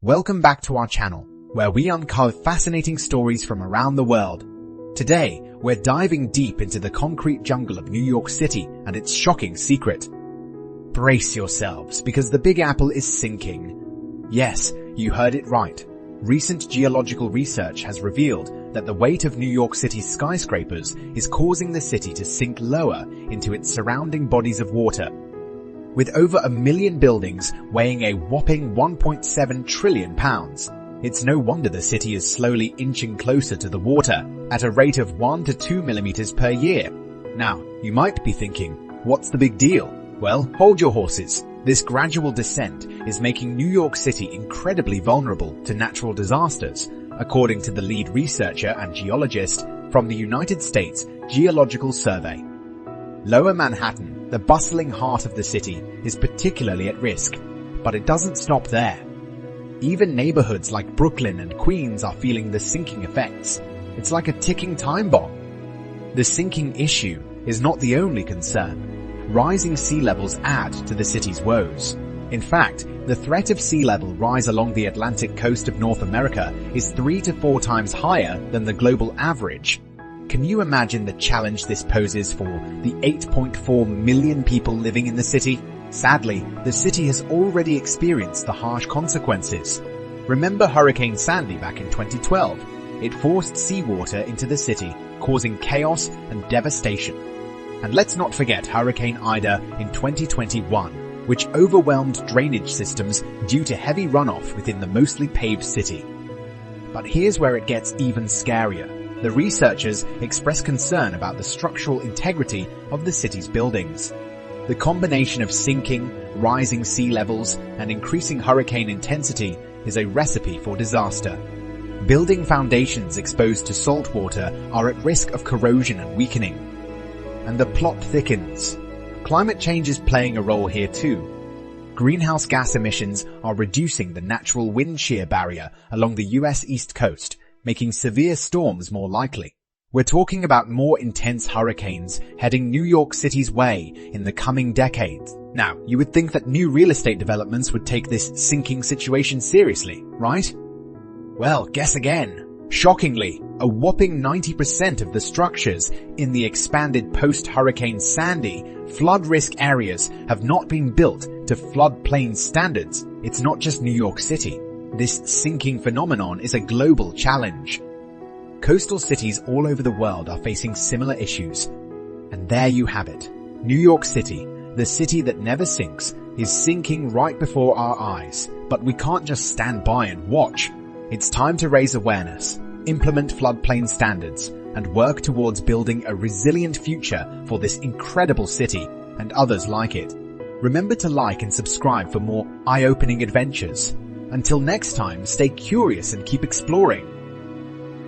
Welcome back to our channel, where we uncover fascinating stories from around the world. Today, we're diving deep into the concrete jungle of New York City and its shocking secret. Brace yourselves, because the Big Apple is sinking. Yes, you heard it right. Recent geological research has revealed that the weight of New York City's skyscrapers is causing the city to sink lower into its surrounding bodies of water. With over 1 million buildings weighing a whopping 1.7 trillion pounds, it's no wonder the city is slowly inching closer to the water at a rate of 1 to 2 millimeters per year. Now, you might be thinking, what's the big deal? Well, hold your horses. This gradual descent is making New York City incredibly vulnerable to natural disasters, according to the lead researcher and geologist from the United States Geological Survey. Lower Manhattan, the bustling heart of the city, is particularly at risk, but it doesn't stop there. Even neighborhoods like Brooklyn and Queens are feeling the sinking effects. It's like a ticking time bomb. The sinking issue is not the only concern. Rising sea levels add to the city's woes. In fact, the threat of sea level rise along the Atlantic coast of North America is 3 to 4 times higher than the global average. Can you imagine the challenge this poses for the 8.4 million people living in the city? Sadly, the city has already experienced the harsh consequences. Remember Hurricane Sandy back in 2012? It forced seawater into the city, causing chaos and devastation. And let's not forget Hurricane Ida in 2021, which overwhelmed drainage systems due to heavy runoff within the mostly paved city. But here's where it gets even scarier. The researchers express concern about the structural integrity of the city's buildings. The combination of sinking, rising sea levels, and increasing hurricane intensity is a recipe for disaster. Building foundations exposed to salt water are at risk of corrosion and weakening. And the plot thickens. Climate change is playing a role here too. Greenhouse gas emissions are reducing the natural wind shear barrier along the US East Coast, making severe storms more likely. We're talking about more intense hurricanes heading New York City's way in the coming decades. Now, you would think that new real estate developments would take this sinking situation seriously, right? Well, guess again. Shockingly, a whopping 90% of the structures in the expanded post-Hurricane Sandy flood risk areas have not been built to floodplain standards. It's not just New York City. This sinking phenomenon is a global challenge. Coastal cities all over the world are facing similar issues. And there you have it. New York City, the city that never sinks, is sinking right before our eyes. But we can't just stand by and watch. It's time to raise awareness, implement floodplain standards, and work towards building a resilient future for this incredible city and others like it. Remember to like and subscribe for more eye-opening adventures. Until next time, stay curious and keep exploring.